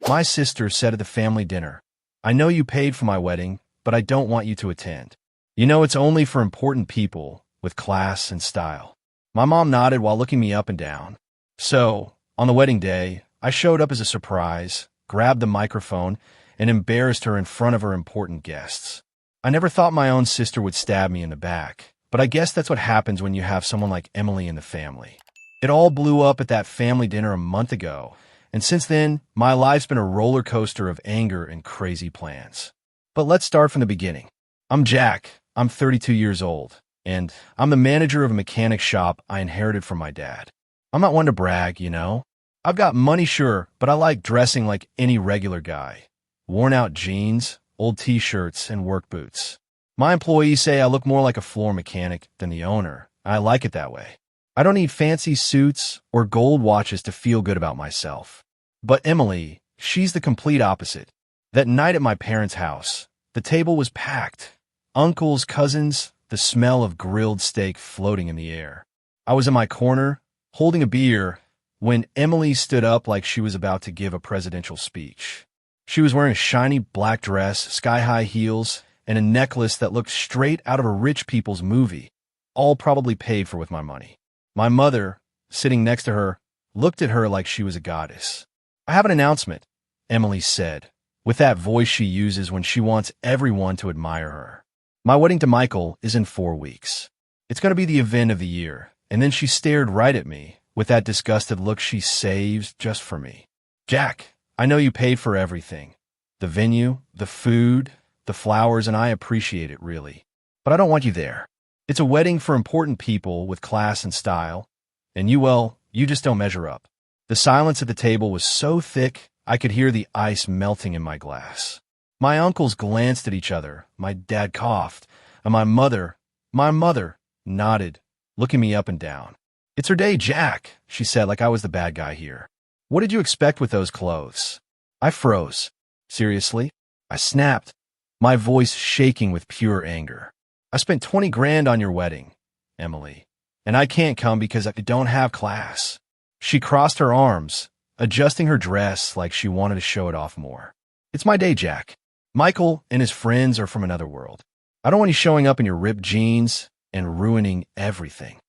My sister said at the family dinner, "I know you paid for my wedding, but I don't want you to attend. You know it's only for important people with class and style." My mom nodded while looking me up and down. So, on the wedding day, I showed up as a surprise, grabbed the microphone, and embarrassed her in front of her important guests. I never thought my own sister would stab me in the back, but I guess that's what happens when you have someone like Emily in the family. It all blew up at that family dinner a month ago, and since then, my life's been a roller coaster of anger and crazy plans. But let's start from the beginning. I'm Jack. I'm 32 years old, and I'm the manager of a mechanic shop I inherited from my dad. I'm not one to brag, you know. I've got money, sure, but I like dressing like any regular guy. Worn-out jeans, old t-shirts, and work boots. My employees say I look more like a floor mechanic than the owner. I like it that way. I don't need fancy suits or gold watches to feel good about myself. But Emily, she's the complete opposite. That night at my parents' house, the table was packed. Uncles, cousins, the smell of grilled steak floating in the air. I was in my corner, holding a beer, when Emily stood up like she was about to give a presidential speech. She was wearing a shiny black dress, sky-high heels, and a necklace that looked straight out of a rich people's movie, all probably paid for with my money. My mother, sitting next to her, looked at her like she was a goddess. "I have an announcement," Emily said, with that voice she uses when she wants everyone to admire her. "My wedding to Michael is in 4 weeks. It's going to be the event of the year." And then she stared right at me, with that disgusted look she saves just for me. "Jack, I know you paid for everything. The venue, the food, the flowers, and I appreciate it, really. But I don't want you there. It's a wedding for important people with class and style, and you just don't measure up." The silence at the table was so thick, I could hear the ice melting in my glass. My uncles glanced at each other, my dad coughed, and my mother nodded, looking me up and down. "It's her day, Jack," she said like I was the bad guy here. "What did you expect with those clothes?" I froze. "Seriously?" I snapped, my voice shaking with pure anger. "I spent 20 grand on your wedding, Emily, and I can't come because I don't have class." She crossed her arms, adjusting her dress like she wanted to show it off more. "It's my day, Jack. Michael and his friends are from another world. I don't want you showing up in your ripped jeans and ruining everything."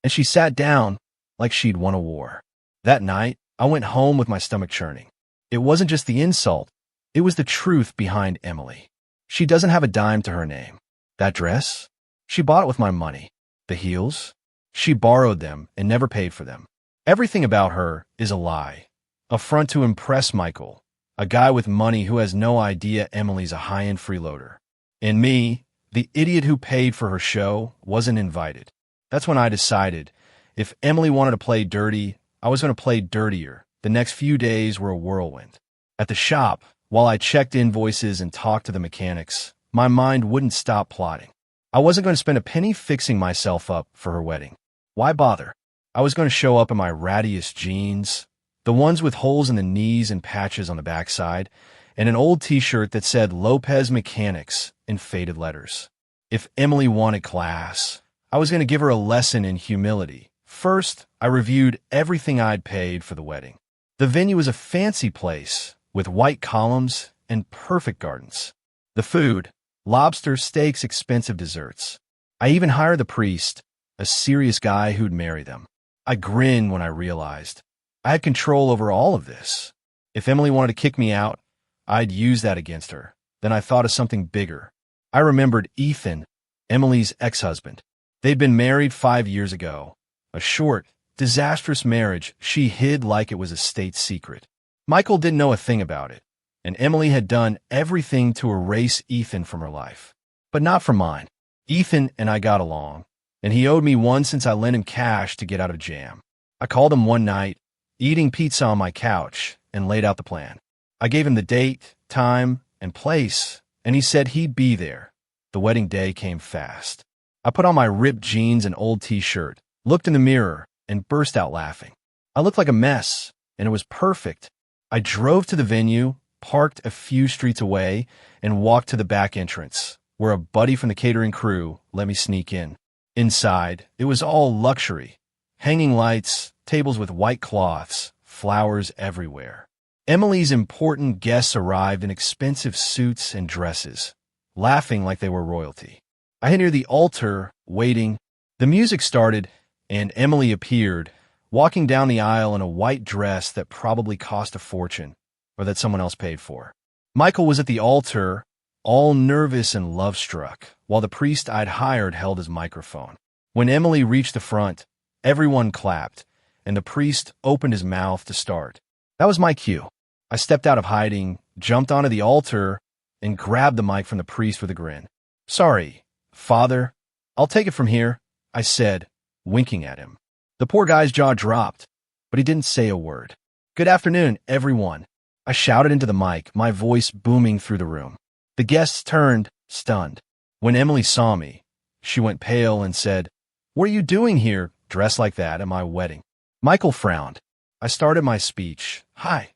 And she sat down like she'd won a war. That night, I went home with my stomach churning. It wasn't just the insult, it was the truth behind Emily. She doesn't have a dime to her name. That dress? She bought it with my money. The heels? She borrowed them and never paid for them. Everything about her is a lie. A front to impress Michael, a guy with money who has no idea Emily's a high-end freeloader. And me, the idiot who paid for her show, wasn't invited. That's when I decided, if Emily wanted to play dirty, I was going to play dirtier. The next few days were a whirlwind. At the shop, while I checked invoices and talked to the mechanics, my mind wouldn't stop plotting. I wasn't going to spend a penny fixing myself up for her wedding. Why bother? I was going to show up in my rattiest jeans, the ones with holes in the knees and patches on the backside, and an old t-shirt that said Lopez Mechanics in faded letters. If Emily wanted class, I was going to give her a lesson in humility. First, I reviewed everything I'd paid for the wedding. The venue was a fancy place with white columns and perfect gardens. The food, lobster, steaks, expensive desserts. I even hired the priest, a serious guy who'd marry them. I grinned when I realized I had control over all of this. If Emily wanted to kick me out, I'd use that against her. Then I thought of something bigger. I remembered Ethan, Emily's ex-husband. They'd been married 5 years ago. A short, disastrous marriage she hid like it was a state secret. Michael didn't know a thing about it, and Emily had done everything to erase Ethan from her life. But not from mine. Ethan and I got along, and he owed me one since I lent him cash to get out of jam. I called him one night, eating pizza on my couch, and laid out the plan. I gave him the date, time, and place, and he said he'd be there. The wedding day came fast. I put on my ripped jeans and old t-shirt, looked in the mirror, and burst out laughing. I looked like a mess, and it was perfect. I drove to the venue, parked a few streets away, and walked to the back entrance, where a buddy from the catering crew let me sneak in. Inside, it was all luxury. Hanging lights, tables with white cloths, flowers everywhere. Emily's important guests arrived in expensive suits and dresses, laughing like they were royalty. I hid near the altar, waiting. The music started, and Emily appeared, walking down the aisle in a white dress that probably cost a fortune, or that someone else paid for. Michael was at the altar, all nervous and love-struck, while the priest I'd hired held his microphone. When Emily reached the front, everyone clapped, and the priest opened his mouth to start. That was my cue. I stepped out of hiding, jumped onto the altar, and grabbed the mic from the priest with a grin. "Sorry, Father. I'll take it from here," I said, winking at him. The poor guy's jaw dropped, but he didn't say a word. "Good afternoon, everyone," I shouted into the mic, my voice booming through the room. The guests turned, stunned. When Emily saw me, she went pale and said, "What are you doing here, dressed like that, at my wedding?" Michael frowned. I started my speech. "Hi,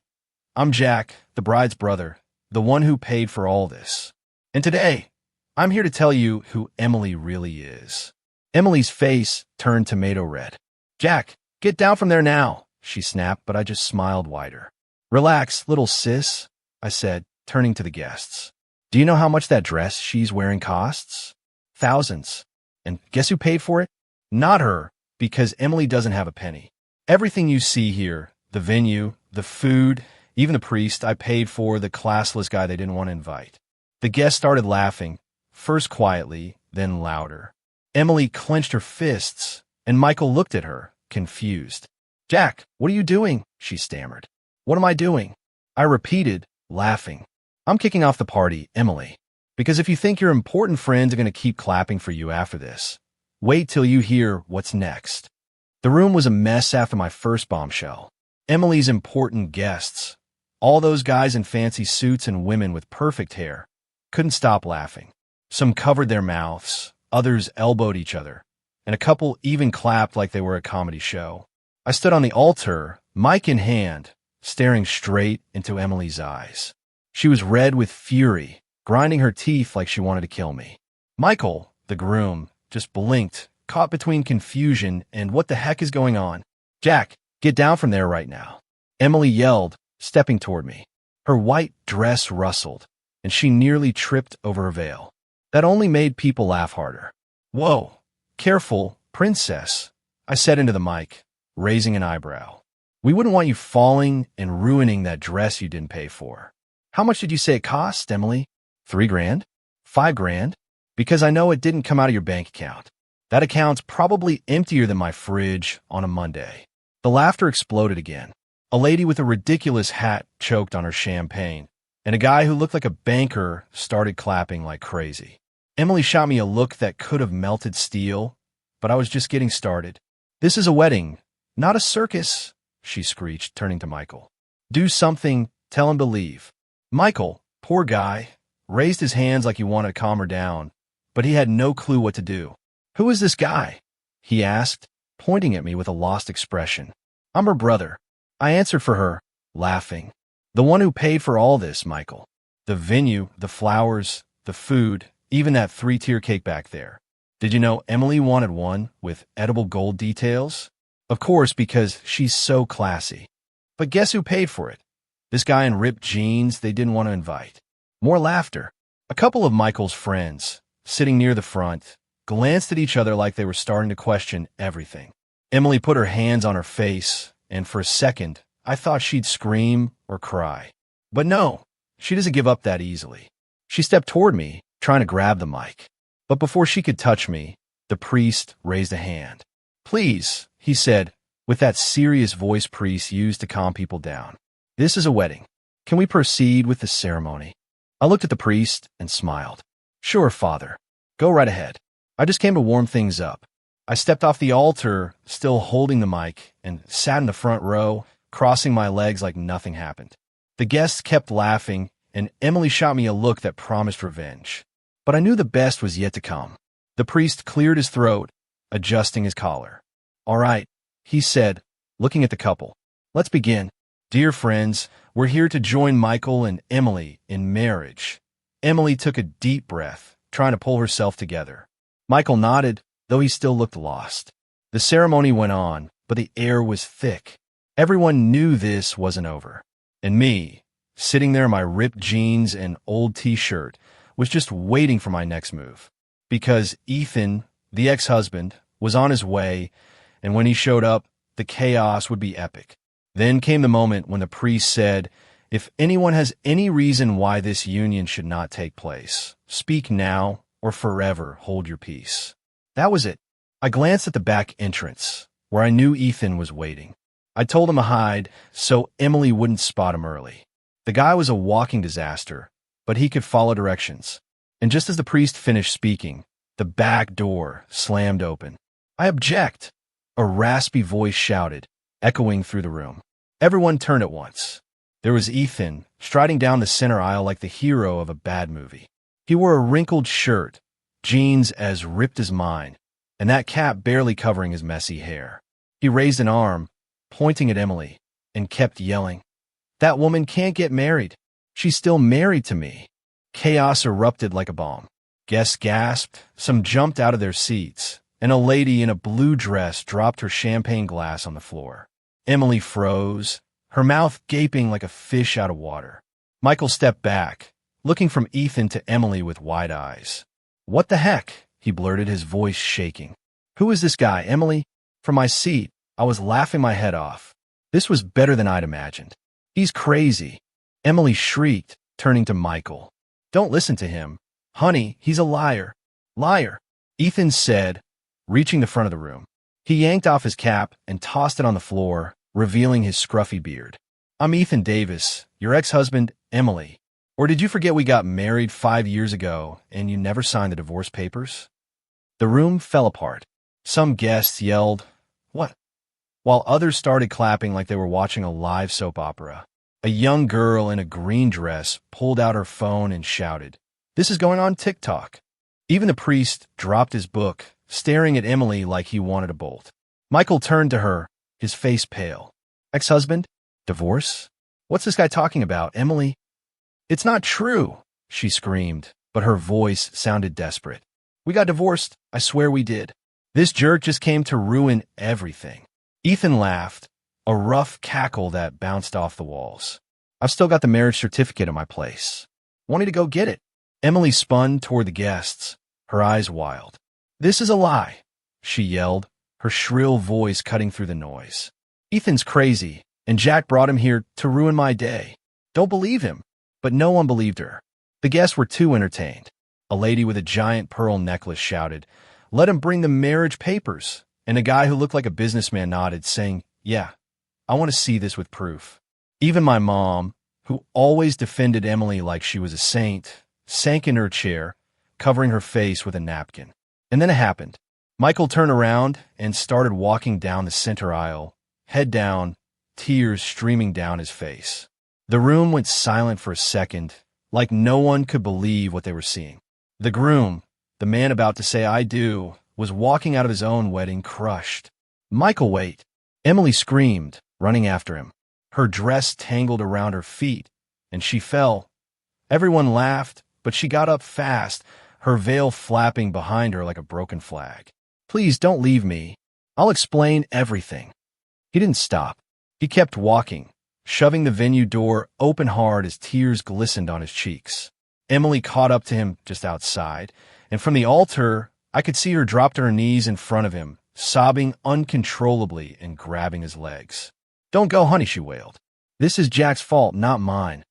I'm Jack, the bride's brother, the one who paid for all this. And today, I'm here to tell you who Emily really is." Emily's face turned tomato red. "Jack, get down from there now," she snapped, but I just smiled wider. "Relax, little sis," I said, turning to the guests. "Do you know how much that dress she's wearing costs? Thousands. And guess who paid for it? Not her, because Emily doesn't have a penny. Everything you see here, the venue, the food, even the priest I paid for, the classless guy they didn't want to invite." The guests started laughing, first quietly, then louder. Emily clenched her fists, and Michael looked at her, confused. "Jack, what are you doing?" she stammered. "What am I doing?" I repeated, laughing. "I'm kicking off the party, Emily. Because if you think your important friends are going to keep clapping for you after this, wait till you hear what's next." The room was a mess after my first bombshell. Emily's important guests, all those guys in fancy suits and women with perfect hair, couldn't stop laughing. Some covered their mouths, others elbowed each other, and a couple even clapped like they were a comedy show. I stood on the altar, mic in hand, staring straight into Emily's eyes. She was red with fury, grinding her teeth like she wanted to kill me. Michael, the groom, just blinked, caught between confusion and what the heck is going on. "Jack, get down from there right now," Emily yelled, stepping toward me. Her white dress rustled, and she nearly tripped over her veil. That only made people laugh harder. "Whoa, careful, princess," I said into the mic, raising an eyebrow. "We wouldn't want you falling and ruining that dress you didn't pay for." "How much did you say it cost, Emily?" $3,000? $5,000? Because I know it didn't come out of your bank account. That account's probably emptier than my fridge on a Monday. The laughter exploded again. A lady with a ridiculous hat choked on her champagne, and a guy who looked like a banker started clapping like crazy. Emily shot me a look that could have melted steel, but I was just getting started. "This is a wedding, not a circus," she screeched, turning to Michael. "Do something, tell him to leave." Michael, poor guy, raised his hands like he wanted to calm her down, but he had no clue what to do. "Who is this guy?" he asked, pointing at me with a lost expression. "I'm her brother," I answered for her, laughing. "The one who paid for all this, Michael. The venue, the flowers, the food, even that 3-tier cake back there. Did you know Emily wanted one with edible gold details? Of course, because she's so classy. But guess who paid for it? This guy in ripped jeans they didn't want to invite." More laughter. A couple of Michael's friends, sitting near the front, glanced at each other like they were starting to question everything. Emily put her hands on her face, and for a second, I thought she'd scream or cry. But no, she doesn't give up that easily. She stepped toward me, trying to grab the mic. But before she could touch me, the priest raised a hand. "Please," he said, with that serious voice priests use to calm people down. "This is a wedding. Can we proceed with the ceremony?" I looked at the priest and smiled. "Sure, Father. Go right ahead. I just came to warm things up." I stepped off the altar, still holding the mic, and sat in the front row, crossing my legs like nothing happened. The guests kept laughing, and Emily shot me a look that promised revenge. But I knew the best was yet to come. The priest cleared his throat, adjusting his collar. "All right," he said, looking at the couple. "Let's begin. Dear friends, we're here to join Michael and Emily in marriage." Emily took a deep breath, trying to pull herself together. Michael nodded, though he still looked lost. The ceremony went on, but the air was thick. Everyone knew this wasn't over. And me, sitting there in my ripped jeans and old t-shirt, was just waiting for my next move. Because Ethan, the ex-husband, was on his way, and when he showed up, the chaos would be epic. Then came the moment when the priest said, "If anyone has any reason why this union should not take place, speak now or forever hold your peace." That was it. I glanced at the back entrance, where I knew Ethan was waiting. I told him to hide so Emily wouldn't spot him early. The guy was a walking disaster, but he could follow directions. And just as the priest finished speaking, the back door slammed open. "I object," a raspy voice shouted, echoing through the room. Everyone turned at once. There was Ethan, striding down the center aisle like the hero of a bad movie. He wore a wrinkled shirt, jeans as ripped as mine, and that cap barely covering his messy hair. He raised an arm, pointing at Emily, and kept yelling, "That woman can't get married. She's still married to me." Chaos erupted like a bomb. Guests gasped, some jumped out of their seats, and a lady in a blue dress dropped her champagne glass on the floor. Emily froze, her mouth gaping like a fish out of water. Michael stepped back, looking from Ethan to Emily with wide eyes. "What the heck?" he blurted, his voice shaking. "Who is this guy, Emily?" From my seat, I was laughing my head off. This was better than I'd imagined. "He's crazy," Emily shrieked, turning to Michael. "Don't listen to him. Honey, he's a liar." "Liar," Ethan said, reaching the front of the room. He yanked off his cap and tossed it on the floor, revealing his scruffy beard. "I'm Ethan Davis, your ex-husband, Emily. Or did you forget we got married 5 years ago and you never signed the divorce papers?" The room fell apart. Some guests yelled, "What?" while others started clapping like they were watching a live soap opera. A young girl in a green dress pulled out her phone and shouted, "This is going on TikTok." Even the priest dropped his book, staring at Emily like he wanted a bolt. Michael turned to her, his face pale. "Ex-husband? Divorce? What's this guy talking about, Emily?" "It's not true," she screamed, but her voice sounded desperate. "We got divorced. I swear we did. This jerk just came to ruin everything." Ethan laughed, a rough cackle that bounced off the walls. "I've still got the marriage certificate in my place. Want me to go get it?" Emily spun toward the guests, her eyes wild. "This is a lie," she yelled, her shrill voice cutting through the noise. "Ethan's crazy, and Jack brought him here to ruin my day. Don't believe him." But no one believed her. The guests were too entertained. A lady with a giant pearl necklace shouted, "Let him bring the marriage papers." And a guy who looked like a businessman nodded, saying, "Yeah, I want to see this with proof." Even my mom, who always defended Emily like she was a saint, sank in her chair, covering her face with a napkin. And then it happened. Michael turned around and started walking down the center aisle, head down, tears streaming down his face. The room went silent for a second, like no one could believe what they were seeing. The groom, the man about to say "I do," was walking out of his own wedding crushed. "Michael, wait!" Emily screamed, running after him. Her dress tangled around her feet, and she fell. Everyone laughed, but she got up fast, her veil flapping behind her like a broken flag. "Please don't leave me. I'll explain everything." He didn't stop. He kept walking, shoving the venue door open hard as tears glistened on his cheeks. Emily caught up to him just outside, and from the altar, I could see her drop to her knees in front of him, sobbing uncontrollably and grabbing his legs. "Don't go, honey," she wailed. "This is Jack's fault, not mine."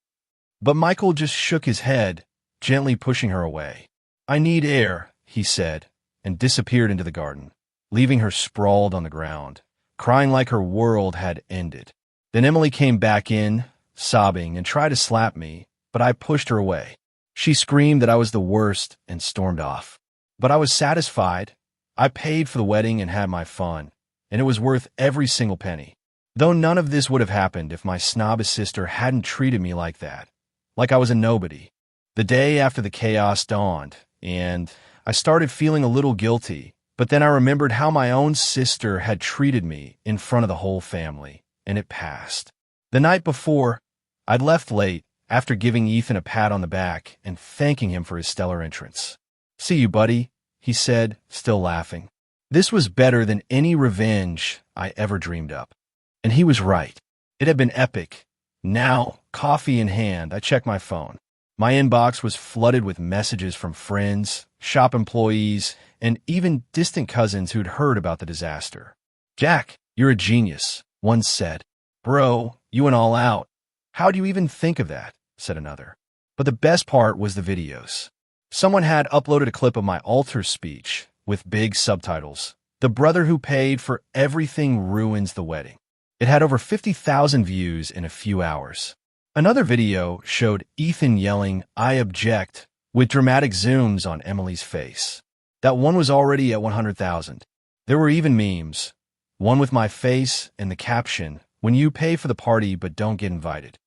But Michael just shook his head, gently pushing her away. "I need air," he said, and disappeared into the garden, leaving her sprawled on the ground, crying like her world had ended. Then Emily came back in, sobbing, and tried to slap me, but I pushed her away. She screamed that I was the worst and stormed off. But I was satisfied. I paid for the wedding and had my fun, and it was worth every single penny. Though none of this would have happened if my snobbish sister hadn't treated me like that, like I was a nobody. The day after the chaos dawned, and I started feeling a little guilty, but then I remembered how my own sister had treated me in front of the whole family, and it passed. The night before, I'd left late after giving Ethan a pat on the back and thanking him for his stellar entrance. "See you, buddy," he said, still laughing. This was better than any revenge I ever dreamed up. And he was right. It had been epic, Now, coffee in hand, I checked my phone. My inbox was flooded with messages from friends, shop employees, and even distant cousins who'd heard about the disaster. "Jack, you're a genius," one said. "Bro, you went all out. How do you even think of that?" said another. But the best part was the videos. Someone had uploaded a clip of my altar speech with big subtitles. "The brother who paid for everything ruins the wedding." It had over 50,000 views in a few hours. Another video showed Ethan yelling, "I object," with dramatic zooms on Emily's face. That one was already at 100,000. There were even memes. One with my face and the caption, "When you pay for the party but don't get invited."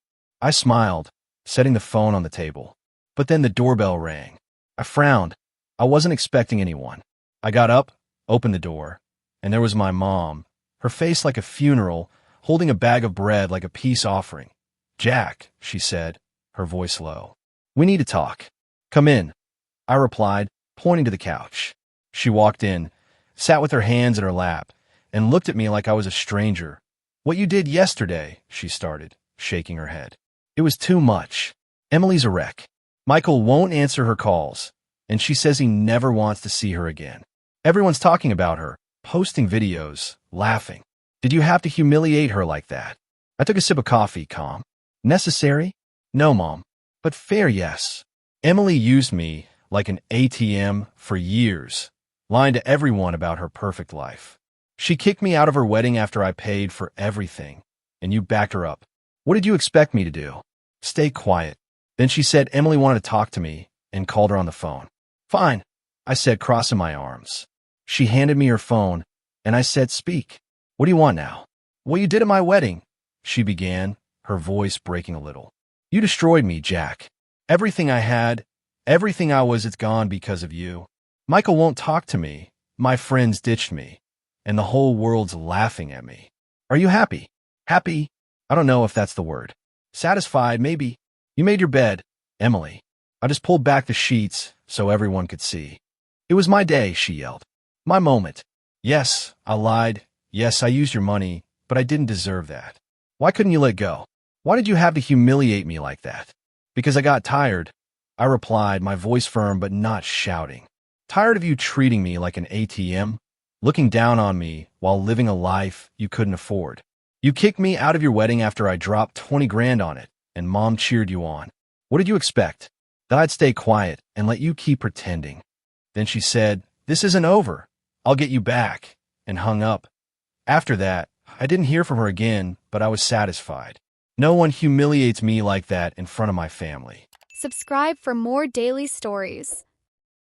I smiled, setting the phone on the table. But then the doorbell rang. I frowned. I wasn't expecting anyone. I got up, opened the door, and there was my mom, her face like a funeral, holding a bag of bread like a peace offering. "Jack," she said, her voice low. "We need to talk." "Come in," I replied, pointing to the couch. She walked in, sat with her hands in her lap, and looked at me like I was a stranger. "What you did yesterday," she started, shaking her head. "It was too much. Emily's a wreck. Michael won't answer her calls, and she says he never wants to see her again. Everyone's talking about her, posting videos, laughing. Did you have to humiliate her like that?" I took a sip of coffee, calm. "Necessary? No, Mom. But fair, yes. Emily used me like an ATM for years, lying to everyone about her perfect life. She kicked me out of her wedding after I paid for everything, and you backed her up. What did you expect me to do? Stay quiet." Then she said Emily wanted to talk to me and called her on the phone. "Fine," I said, crossing my arms. She handed me her phone, and I said, "Speak. What do you want now?" "What you did at my wedding," she began, her voice breaking a little. "You destroyed me, Jack. Everything I had, everything I was, it's gone because of you. Michael won't talk to me. My friends ditched me, and the whole world's laughing at me. Are you happy?" "Happy? I don't know if that's the word. Satisfied, maybe." "You made your bed, Emily." I just pulled back the sheets so everyone could see. "It was my day," she yelled. "My moment. Yes, I lied. Yes, I used your money, but I didn't deserve that. Why couldn't you let go? Why did you have to humiliate me like that?" "Because I got tired," I replied, my voice firm but not shouting. "Tired of you treating me like an ATM, looking down on me while living a life you couldn't afford. You kicked me out of your wedding after I dropped 20 grand on it, and Mom cheered you on. What did you expect? That I'd stay quiet and let you keep pretending?" Then she said, "This isn't over. I'll get you back," and hung up. After that, I didn't hear from her again, but I was satisfied. No one humiliates me like that in front of my family. Subscribe for more daily stories.